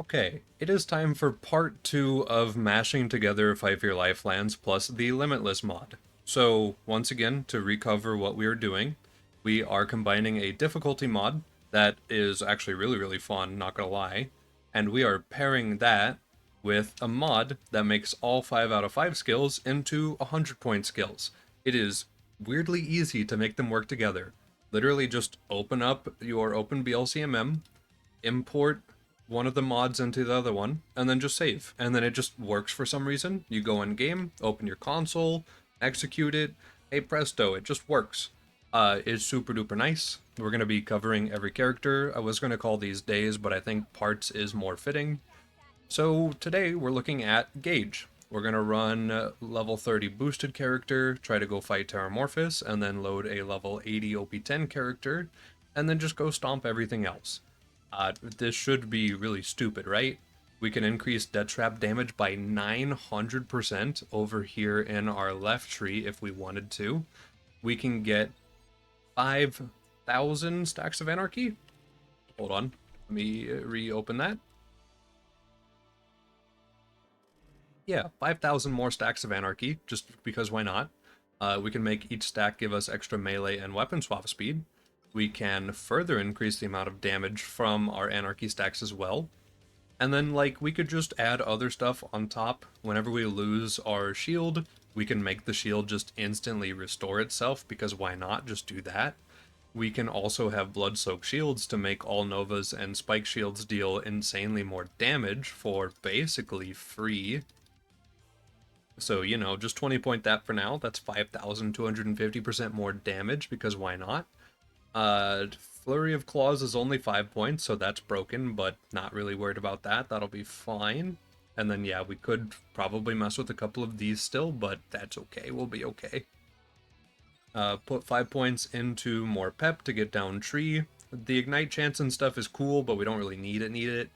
Okay, it is time for part 2 of mashing together 5-year Lifelands plus the Limitless mod. So, once again, to recover what we are doing, we are combining a difficulty mod that is actually really fun, not gonna lie, and we are pairing that with a mod that makes all 5 out of 5 skills into 100-point skills. It is weirdly easy to make them work together. Literally just open up your OpenBLCMM, import one of the mods into the other one, and then just save. And then it just works for some reason. You go in game, open your console, execute it. Hey presto, it just works. It's super duper nice. We're going to be covering every character. I was going to call these days, but I think parts is more fitting. So today we're looking at Gaige. We're going to run level 30 boosted character, try to go fight Terramorphous, and then load a level 80 OP10 character, and then just go stomp everything else. This should be really stupid, right? We can increase Death Trap damage by 900% over here in our left tree if we wanted to. We can get 5,000 stacks of Anarchy. Hold on, let me reopen that. Yeah, 5,000 more stacks of Anarchy, just because why not? We can make each stack give us extra melee and weapon swap speed. We can further increase the amount of damage from our Anarchy stacks as well. And then, like, we could just add other stuff on top. Whenever we lose our shield, we can make the shield just instantly restore itself, because why not just do that? We can also have Blood-Soaked Shields to make all Novas and Spike Shields deal insanely more damage for basically free. So, you know, just 20 point that for now. That's 5,250% more damage, because why not? Flurry of Claws is only 5 points, so that's broken, but not really worried about that. That'll be fine. And then, yeah, we could probably mess with a couple of these still, but that's okay. We'll be okay. Put 5 points into more Pep to get down Tree. The Ignite chance and stuff is cool, but we don't really need it.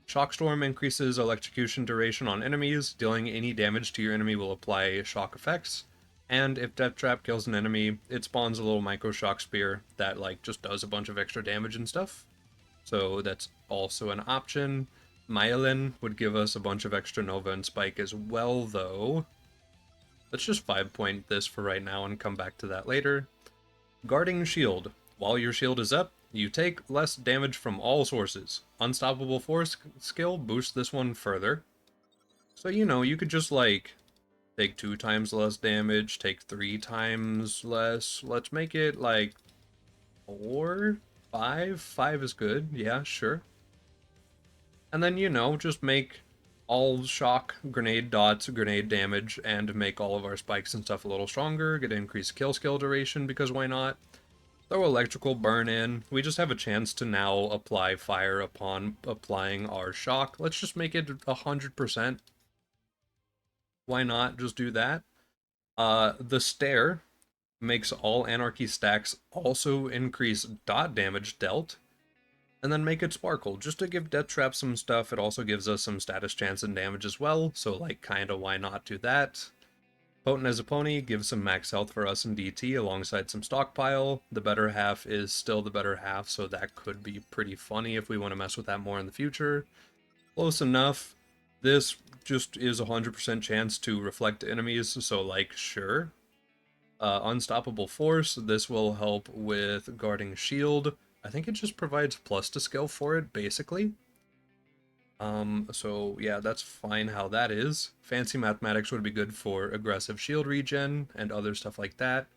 Shockstorm increases electrocution duration on enemies. Dealing any damage to your enemy will apply shock effects. And if Death Trap kills an enemy, it spawns a little Micro Shock Spear that, like, just does a bunch of extra damage and stuff. So that's also an option. Myelin would give us a bunch of extra Nova and Spike as well, though. Let's just 5 point this for right now and come back to that later. Guarding Shield. While your shield is up, you take less damage from all sources. Unstoppable Force skill boosts this one further. So, you know, you could just, like, take 2 times less damage, take 3 times less. Let's make it, like, 4? 5? 5 is good. Yeah, sure. And then, you know, just make all shock, grenade dots, grenade damage, and make all of our spikes and stuff a little stronger. Get increased kill skill duration, because why not? Throw electrical burn in. We just have a chance to now apply fire upon applying our shock. Let's just make it 100%. Why not just do that? The stare makes all Anarchy stacks also increase dot damage dealt. And then make it sparkle, just to give Death Trap some stuff. It also gives us some status chance and damage as well, so, like, kinda why not do that? Potent as a Pony gives some max health for us in DT alongside some stockpile. The better half is still the better half, so that could be pretty funny if we want to mess with that more in the future. Close enough. This just is 100% chance to reflect enemies, so, like, sure. Unstoppable Force, this will help with guarding shield. I think it just provides plus to skill for it, basically. So yeah, that's fine how that is. Fancy Mathematics would be good for aggressive shield regen and other stuff like that.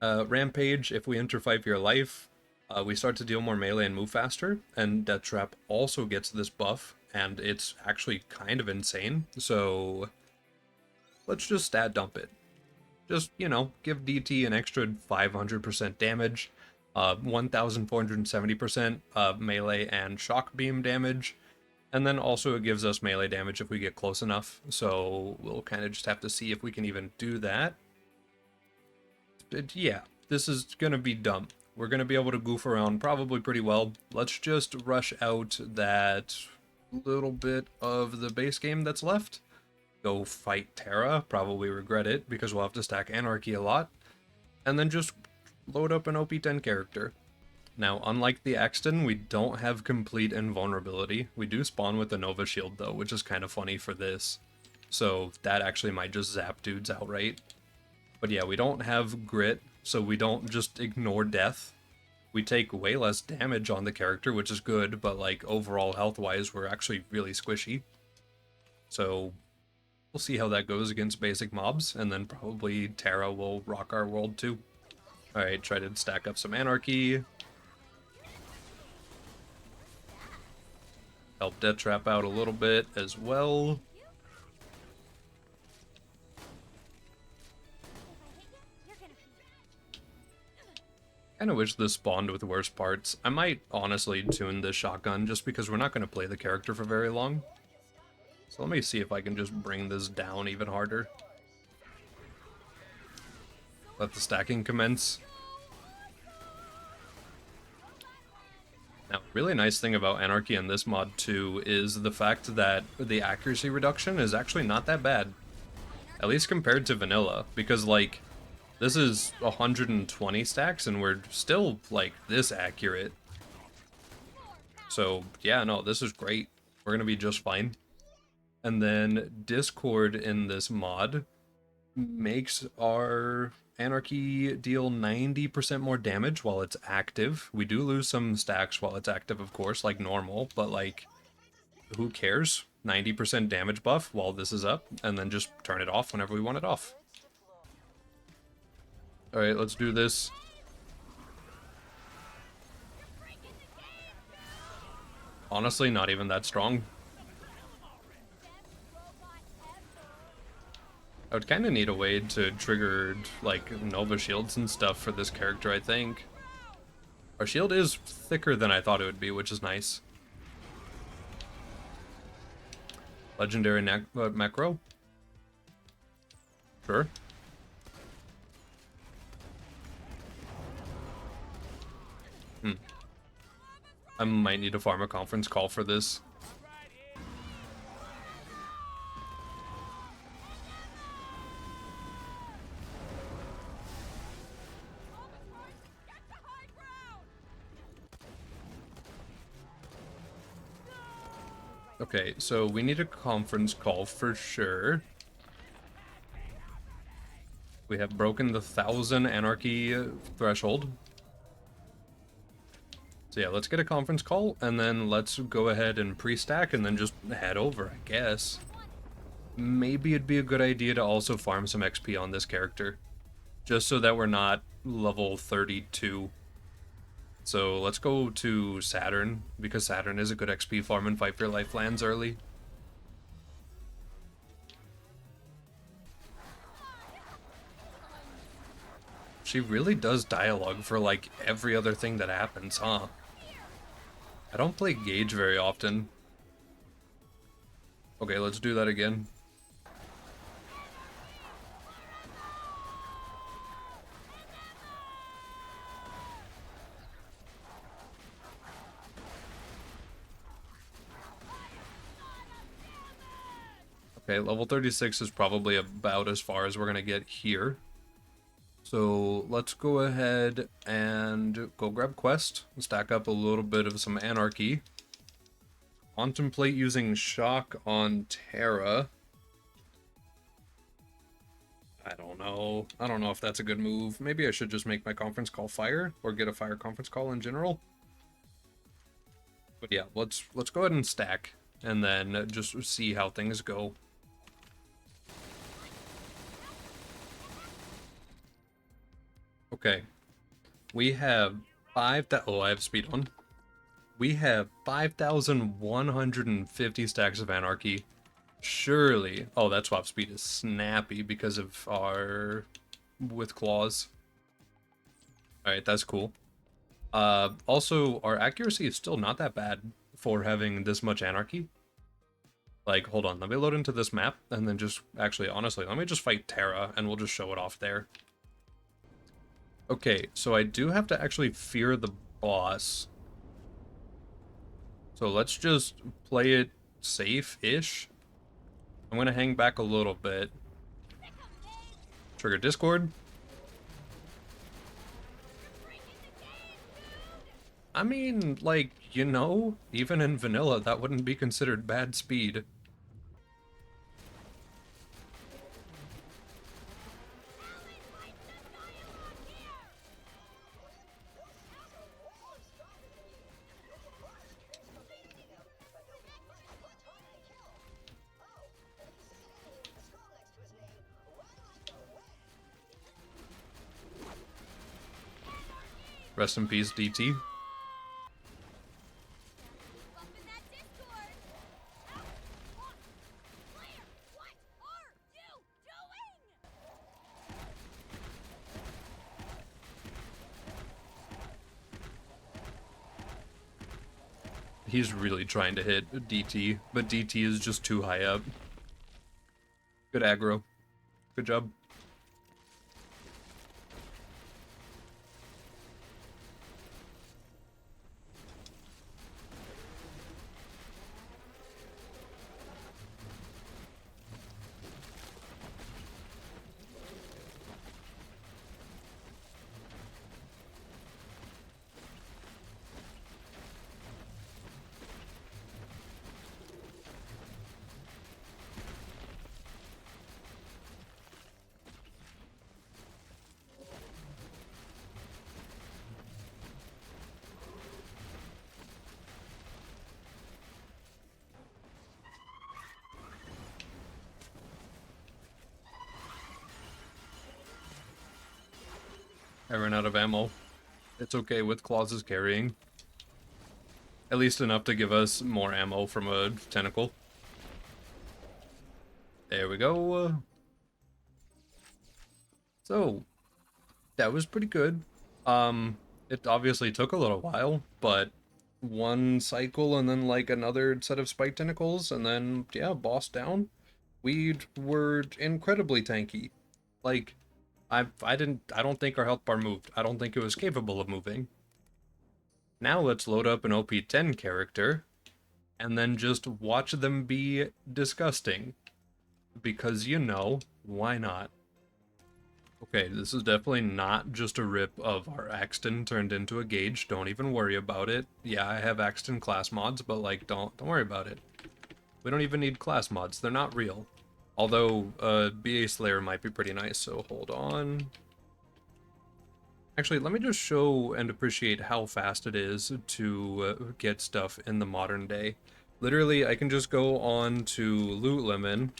Rampage, if we enter 5-year life, we start to deal more melee and move faster, and Death Trap also gets this buff, and it's actually kind of insane, so let's just stat dump it. Just, you know, give DT an extra 500% damage, 1,470% melee and shock beam damage, and then also it gives us melee damage if we get close enough, so we'll kind of just have to see if we can even do that. But yeah, this is gonna be dumb. We're gonna be able to goof around probably pretty well. Let's just rush out that little bit of the base game that's left. Go fight Terra, probably regret it, because we'll have to stack Anarchy a lot. And then just load up an OP10 character. Now, unlike the Axton, we don't have complete invulnerability. We do spawn with the Nova Shield, though, which is kind of funny for this. So that actually might just zap dudes outright. But yeah, we don't have grit, so we don't just ignore death. We take way less damage on the character, which is good, but like overall health-wise, we're actually really squishy. So we'll see how that goes against basic mobs, and then probably Terra will rock our world too. Alright, try to stack up some Anarchy. Help Death Trap out a little bit as well. Kinda wish this spawned with worse parts. I might honestly tune this shotgun just because we're not going to play the character for very long. So let me see if I can just bring this down even harder. Let the stacking commence. Now, really nice thing about Anarchy in this mod too is the fact that the accuracy reduction is actually not that bad. At least compared to vanilla, because like, this is 120 stacks and we're still like this accurate. So yeah, no, this is great. We're gonna be just fine. And then Discord in this mod makes our Anarchy deal 90% more damage while it's active. We do lose some stacks while it's active, of course, like normal, but like, who cares? 90% damage buff while this is up, and then just turn it off whenever we want it off. Alright, let's do this. Honestly, not even that strong. I would kind of need a way to trigger, like, Nova Shields and stuff for this character, I think. Our shield is thicker than I thought it would be, which is nice. Legendary macro? Sure. I might need to farm a conference call for this. Okay, so we need a conference call for sure. We have broken the 1,000 Anarchy threshold. So yeah, let's get a conference call, and then let's go ahead and pre-stack, and then just head over, I guess. Maybe it'd be a good idea to also farm some XP on this character, just so that we're not level 32. So let's go to Saturn, because Saturn is a good XP farm and fight for your life lands early. She really does dialogue for like every other thing that happens, huh? I don't play Gaige very often. Okay, let's do that again. Okay, level 36 is probably about as far as we're gonna get here. So let's go ahead and go grab quest, stack up a little bit of some Anarchy. Contemplate using shock on Terra. I don't know. I don't know if that's a good move. Maybe I should just make my conference call fire, or get a fire conference call in general. But yeah, let's go ahead and stack, and then just see how things go. Okay, we have oh, I have speed on. We have 5,150 stacks of Anarchy. Surely, oh, that swap speed is snappy because of our with claws. All right, that's cool. Also, our accuracy is still not that bad for having this much Anarchy. Like, hold on, let me load into this map, and then just, actually, honestly, let me just fight Terra, and we'll just show it off there. Okay, so I do have to actually fear the boss. So let's just play it safe-ish. I'm gonna hang back a little bit. Trigger Discord. I mean, like, even in vanilla, that wouldn't be considered bad speed. Rest in peace, DT. He's really trying to hit DT, but DT is just too high up. Good aggro. Good job. I ran out of ammo. It's okay with Claws' carrying. At least enough to give us more ammo from a tentacle. There we go. So, that was pretty good. It obviously took a little while, but one cycle and then like another set of spike tentacles and then, yeah, boss down. We were incredibly tanky. Like, I don't think our health bar moved. I don't think it was capable of moving. Now let's load up an OP10 character and then just watch them be disgusting. Because, why not? Okay, this is definitely not just a rip of our Axton turned into a Gaige. Don't even worry about it. Yeah, I have Axton class mods, but like, don't worry about it. We don't even need class mods. They're not real. Although, BA Slayer might be pretty nice, so hold on. Actually, let me just show and appreciate how fast it is to get stuff in the modern day. Literally, I can just go on to Loot Lemon,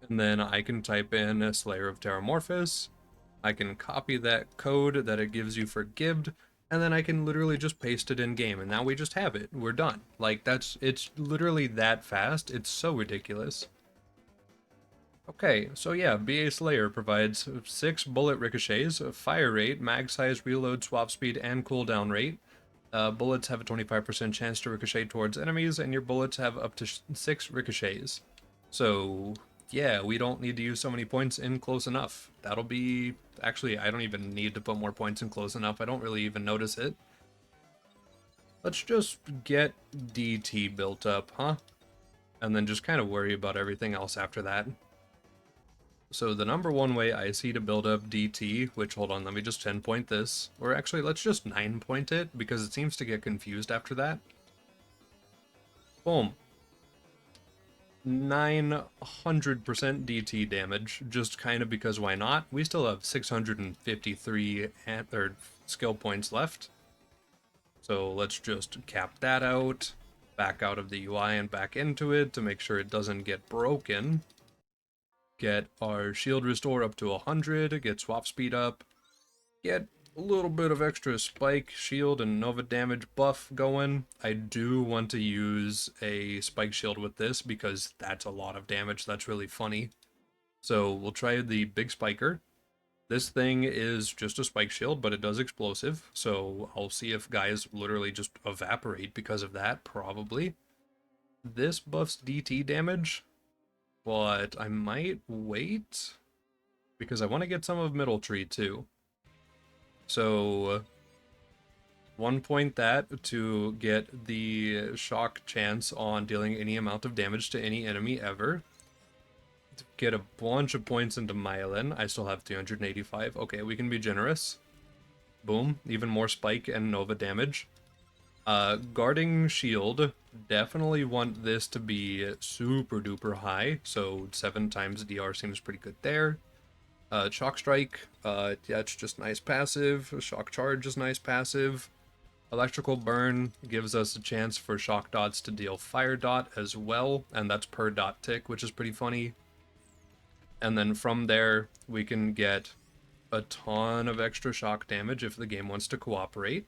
and then I can type in a Slayer of Terramorphous. I can copy that code that it gives you for Gibbed, and then I can literally just paste it in game, and now we just have it. We're done. Like, it's literally that fast. It's so ridiculous. Okay, so yeah, BA Slayer provides 6 bullet ricochets, fire rate, mag size, reload, swap speed, and cooldown rate. Bullets have a 25% chance to ricochet towards enemies, and your bullets have up to 6 ricochets. So, yeah, we don't need to use so many points in close enough. That'll be... Actually, I don't even need to put more points in close enough. I don't really even notice it. Let's just get DT built up, huh? And then just kind of worry about everything else after that. So the number one way I see to build up DT, which, hold on, let me just 10 point this. Or actually, let's just 9 point it, because it seems to get confused after that. Boom. 900% DT damage, just kind of because why not? We still have 653 skill points left. So let's just cap that out, back out of the UI and back into it to make sure it doesn't get broken. Get our shield restore up to 100, get swap speed up, get a little bit of extra spike, shield, and nova damage buff going. I do want to use a spike shield with this because that's a lot of damage. That's really funny. So we'll try the big spiker. This thing is just a spike shield, but it does explosive. So I'll see if guys literally just evaporate because of that, probably. This buffs DT damage, but I might wait because I want to get some of Middle Tree too. So 1 point that to get the shock chance on dealing any amount of damage to any enemy ever. Get a bunch of points into Myelin. I still have 385. Okay, we can be generous. Boom, even more spike and Nova damage. Guarding shield, definitely want this to be super duper high, so 7 times DR seems pretty good there. Shock Strike, yeah, it's just nice passive. Shock Charge is nice passive. Electrical Burn gives us a chance for Shock Dots to deal Fire Dot as well, and that's per dot tick, which is pretty funny. And then from there, we can get a ton of extra shock damage if the game wants to cooperate.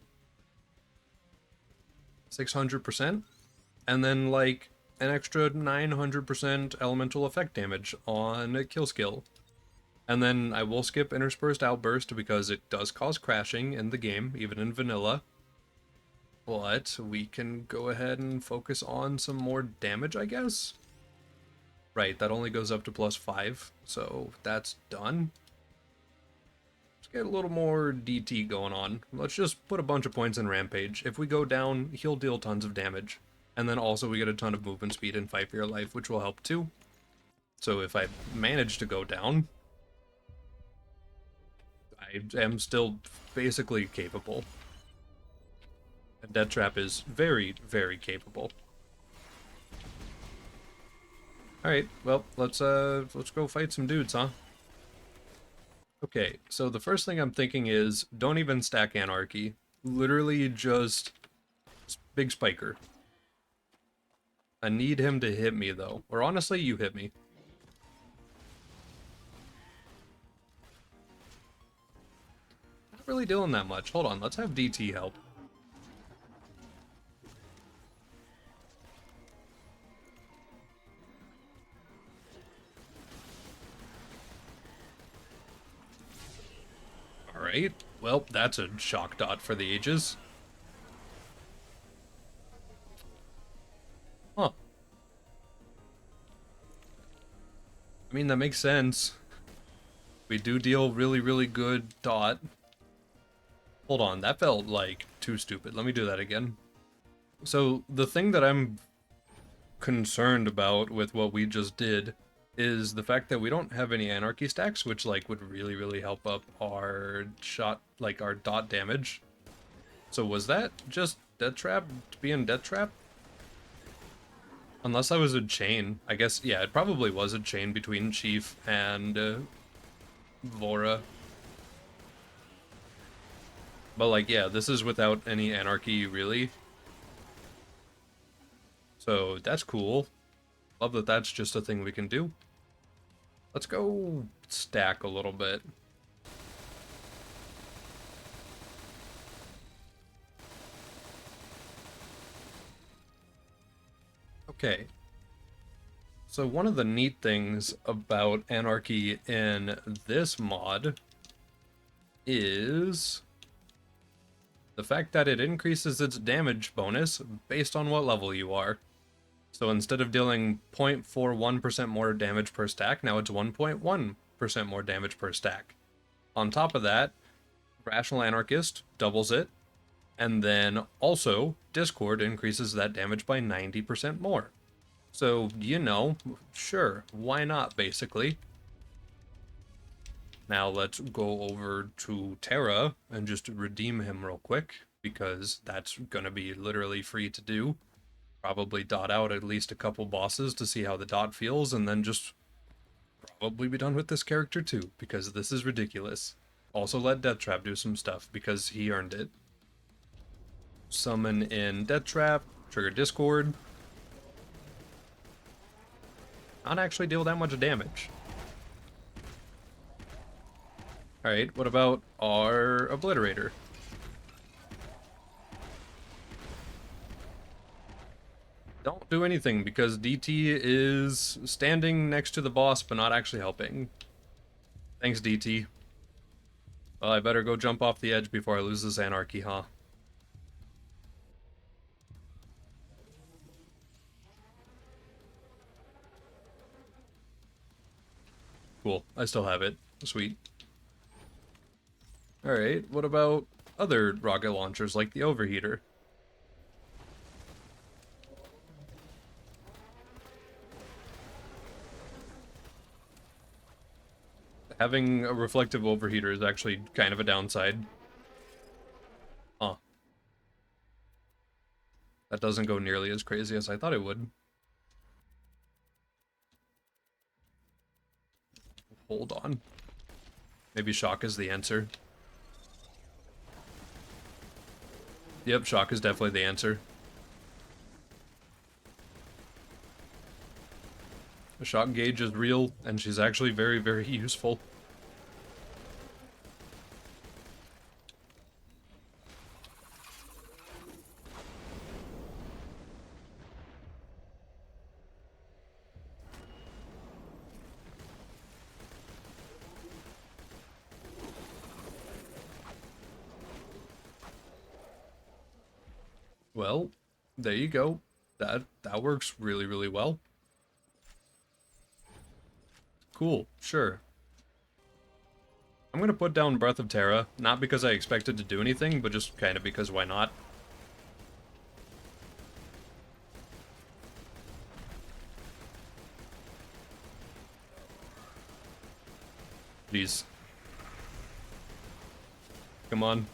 600%. And then, like, an extra 900% elemental effect damage on kill skill. And then I will skip Interspersed Outburst because it does cause crashing in the game, even in vanilla. But we can go ahead and focus on some more damage, I guess? Right, that only goes up to +5, so that's done. Let's get a little more DT going on. Let's just put a bunch of points in Rampage. If we go down, he'll deal tons of damage. And then also we get a ton of movement speed and fight for your life, which will help too. So if I manage to go down, I am still basically capable. And Death Trap is very, very capable. Alright, well, let's go fight some dudes, huh? Okay, so the first thing I'm thinking is, don't even stack Anarchy. Literally just big spiker. I need him to hit me, though. Or honestly, you hit me. Not really doing that much. Hold on, let's have DT help. Alright, well, that's a shock dot for the ages. Huh. I mean, that makes sense. We do deal really, really good dot. Hold on, that felt like too stupid. Let me do that again. So, the thing that I'm concerned about with what we just did is the fact that we don't have any anarchy stacks, which like would really, really help up our shot, like our dot damage. So was that just Death Trap being Death Trap? Unless I was a chain. I guess, yeah, it probably was a chain between Chief and Vora. But like, yeah, this is without any anarchy, really. So that's cool. Love that that's just a thing we can do. Let's go stack a little bit. Okay. So one of the neat things about Anarchy in this mod is the fact that it increases its damage bonus based on what level you are. So instead of dealing 0.41% more damage per stack, now it's 1.1% more damage per stack. On top of that, Rational Anarchist doubles it, and then also Discord increases that damage by 90% more. So, you know, sure, why not, basically? Now let's go over to Terra and just redeem him real quick, because that's gonna be literally free to do. Probably dot out at least a couple bosses to see how the dot feels, and then just probably be done with this character too, because this is ridiculous. Also let Death Trap do some stuff, because he earned it. Summon in Death Trap, trigger Discord. Not actually deal that much damage. Alright, what about our Obliterator? Don't do anything, because DT is standing next to the boss, but not actually helping. Thanks, DT. Well, I better go jump off the edge before I lose this Anarchy, huh? Cool, I still have it. Sweet. Alright, what about other rocket launchers like the Overheater? Having a reflective Overheater is actually kind of a downside. That doesn't go nearly as crazy as I thought it would. Hold on. Maybe shock is the answer. Yep, shock is definitely the answer. The shock gauge is real, and she's actually very, very useful. Well, there you go. That works really, really well. Cool, sure. I'm gonna put down Breath of Terra, not because I expected to do anything, but just kind of because why not? Please. Come on.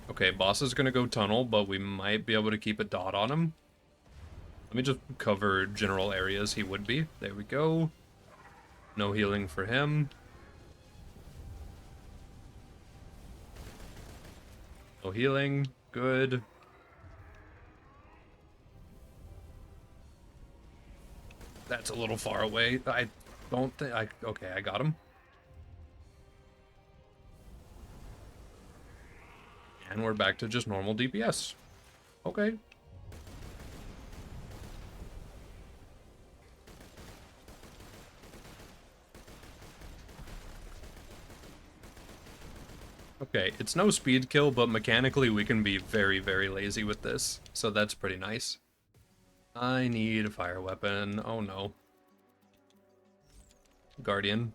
Okay, boss is gonna go tunnel, but we might be able to keep a dot on him. Let me just cover general areas he would be. There we go. No healing for him. No healing. Good. That's a little far away. I don't think okay, I got him. And we're back to just normal DPS. Okay. Okay, it's no speed kill, but mechanically we can be very, very lazy with this. So that's pretty nice. I need a fire weapon. Oh no. Guardian.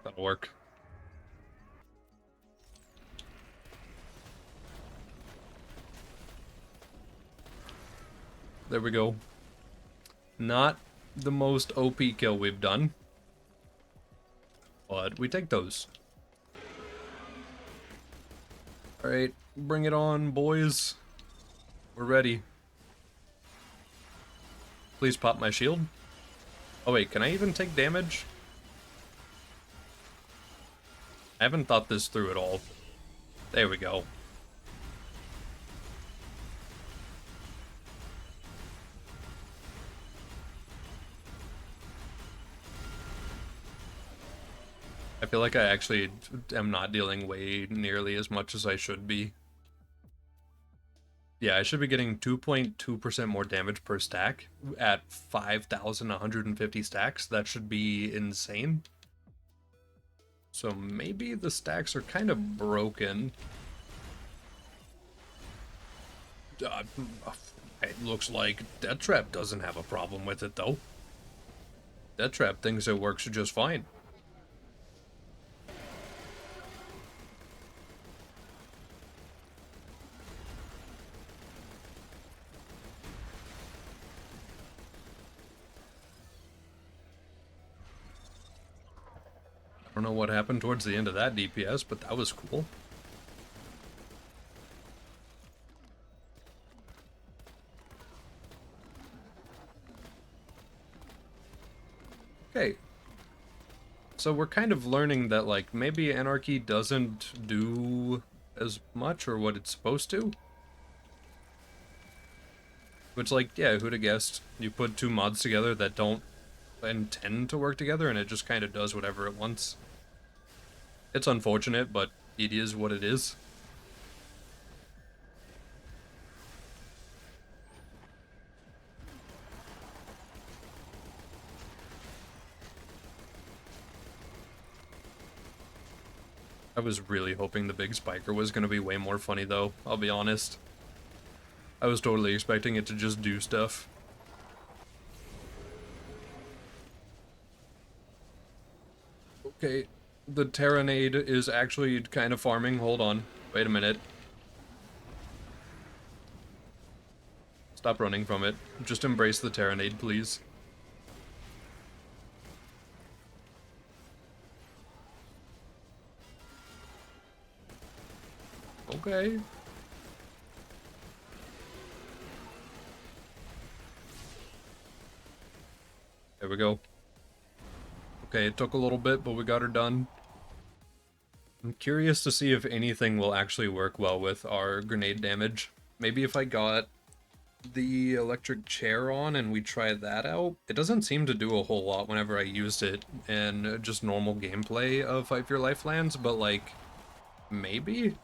That'll work. There we go. Not the most OP kill we've done, but we take those. Alright, bring it on, boys. We're ready. Please pop my shield. Oh wait, can I even take damage? I haven't thought this through at all. There we go. I feel like I actually am not dealing way nearly as much as I should be. Yeah, I should be getting 2.2% more damage per stack at 5,150 stacks. That should be insane. So maybe the stacks are kind of broken. It looks like Death Trap doesn't have a problem with it, though. Death Trap thinks it works just fine. I don't know what happened towards the end of that DPS, but that was cool. Okay. So we're kind of learning that, like, maybe Anarchy doesn't do as much or what it's supposed to. Which, like, yeah, who'd have guessed? You put two mods together that don't intend to work together and it just kind of does whatever it wants. It's unfortunate, but it is what it is. I was really hoping the big spiker was going to be way more funny, though, I'll be honest. I was totally expecting it to just do stuff. Okay, the Terranade is actually kind of farming. Hold on. Wait a minute. Stop running from it. Just embrace the Terranade, please. Okay. There we go. Okay, it took a little bit, but we got her done. I'm curious to see if anything will actually work well with our grenade damage. Maybe if I got the electric chair on and we try that out. It doesn't seem to do a whole lot whenever I used it in just normal gameplay of Fight for Your Life Lands, but like, maybe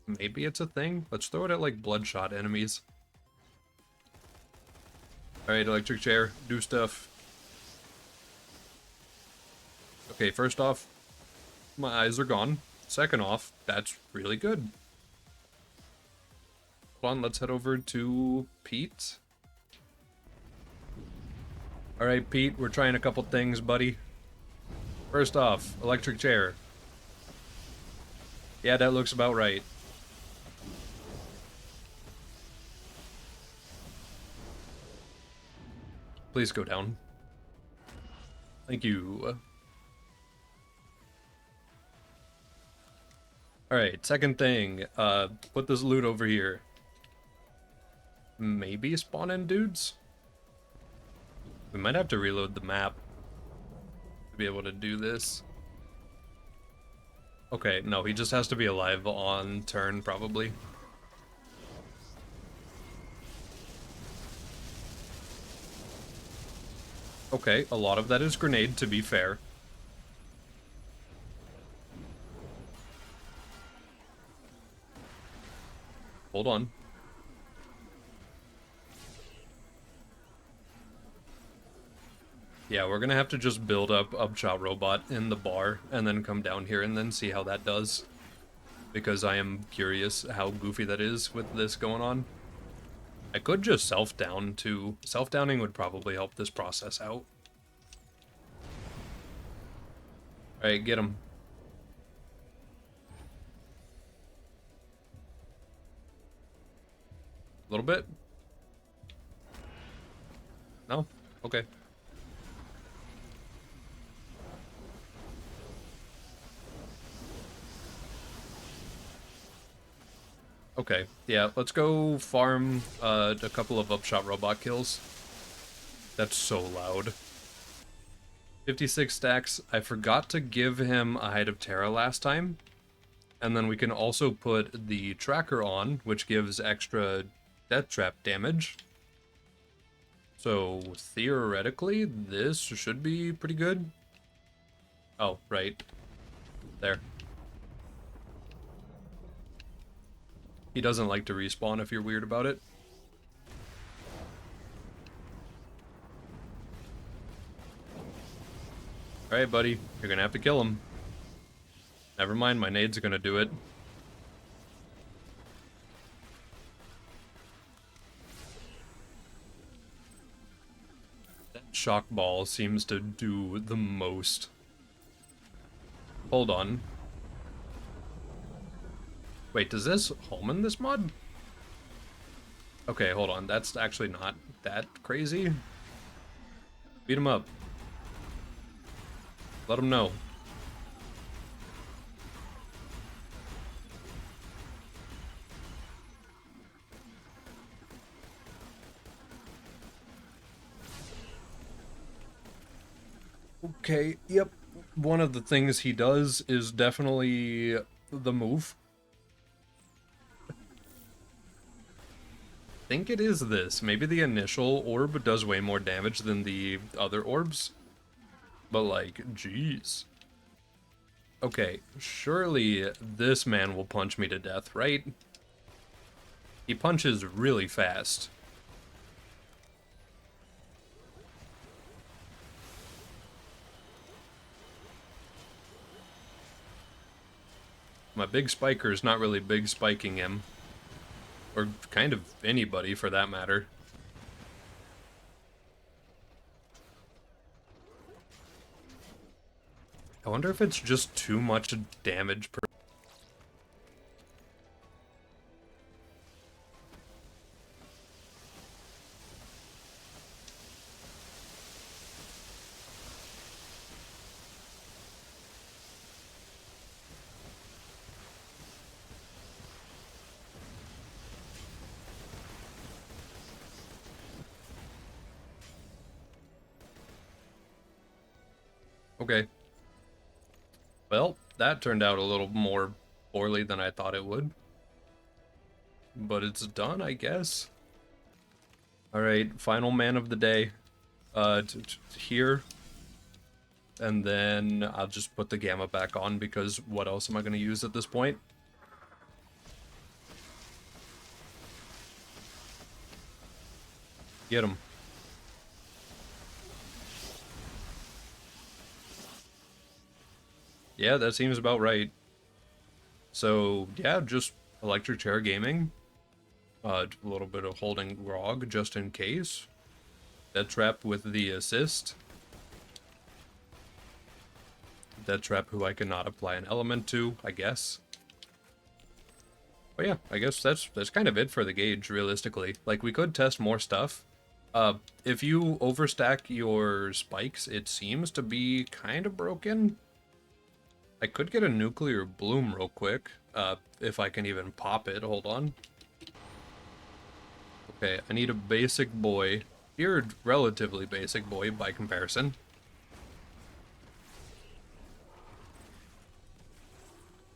it's a thing. Let's throw it at like bloodshot enemies. Alright, electric chair, do stuff. Okay, first off, my eyes are gone. Second off, that's really good. Hold on, let's head over to Pete. Alright, Pete, we're trying a couple things, buddy. First off, electric chair. Yeah, that looks about right. Please go down. Thank you. Alright, second thing. Put this loot over here. Maybe spawn in dudes? We might have to reload the map to be able to do this. Okay, no, he just has to be alive on turn, probably. Okay, a lot of that is grenade, to be fair. Hold on. Yeah, we're gonna have to just build up Upshot Robot in the bar and then come down here and then see how that does. Because I am curious how goofy that is with this going on. I could just self-down too. Self-downing would probably help this process out. Alright, get him. A little bit? No? Okay. Okay, yeah, let's go farm a couple of Upshot Robot kills. That's so loud. 56 stacks. I forgot to give him a Height of Terror last time. And then we can also put the tracker on, which gives extra death trap damage. So theoretically, this should be pretty good. Oh, right. There. He doesn't like to respawn if you're weird about it. Alright, buddy. You're gonna have to kill him. Never mind, my nades are gonna do it. That shock ball seems to do the most. Hold on. Wait, does this home in this mod? Okay, hold on. That's actually not that crazy. Beat him up. Let him know. Okay, yep. One of the things he does is definitely the move. I think it is this. Maybe the initial orb does way more damage than the other orbs. But like, jeez. Okay, surely this man will punch me to death, right? He punches really fast. My big spiker's not really big spiking him. Or kind of anybody, for that matter. I wonder if it's just too much damage per... Okay. Well, that turned out a little more poorly than I thought it would. But it's done, I guess. Alright, final man of the day. Here. And then I'll just put the gamma back on because what else am I going to use at this point? Get him. Yeah, that seems about right. So, yeah, just electric chair gaming. A little bit of holding grog just in case. Death trap with the assist. Death trap who I cannot apply an element to, I guess. But yeah, I guess that's kind of it for the Gaige, realistically. Like, we could test more stuff. If you overstack your spikes, it seems to be kind of broken. I could get a nuclear bloom real quick, if I can even pop it. Hold on. Okay, I need a basic boy. You're a relatively basic boy by comparison.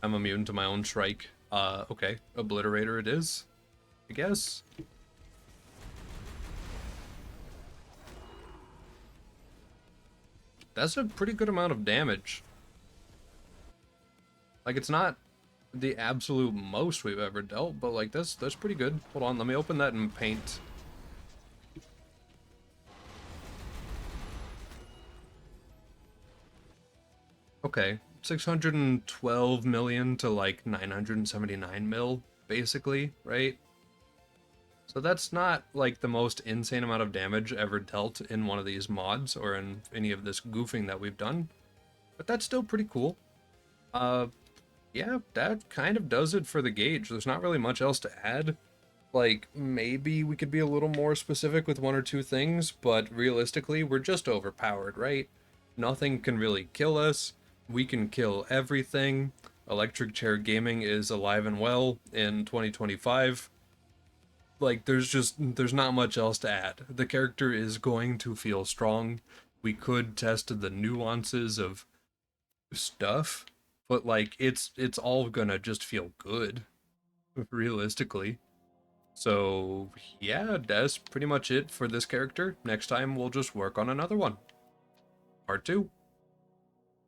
I'm immune to my own strike. Okay, obliterator it is, I guess. That's a pretty good amount of damage. Like, it's not the absolute most we've ever dealt, but like that's pretty good. Hold on, let me open that in paint. Okay, 612 million to like 979 mil, basically, right? So that's not like the most insane amount of damage ever dealt in one of these mods or in any of this goofing that we've done, but that's still pretty cool. Yeah, that kind of does it for the Gaige. There's not really much else to add. Like, maybe we could be a little more specific with one or two things, but realistically, we're just overpowered, right? Nothing can really kill us. We can kill everything. Electric chair gaming is alive and well in 2025. Like, there's not much else to add. The character is going to feel strong. We could test the nuances of stuff, but like it's all gonna just feel good, realistically. So yeah, that's pretty much it for this character. Next time we'll just work on another one. Part 2.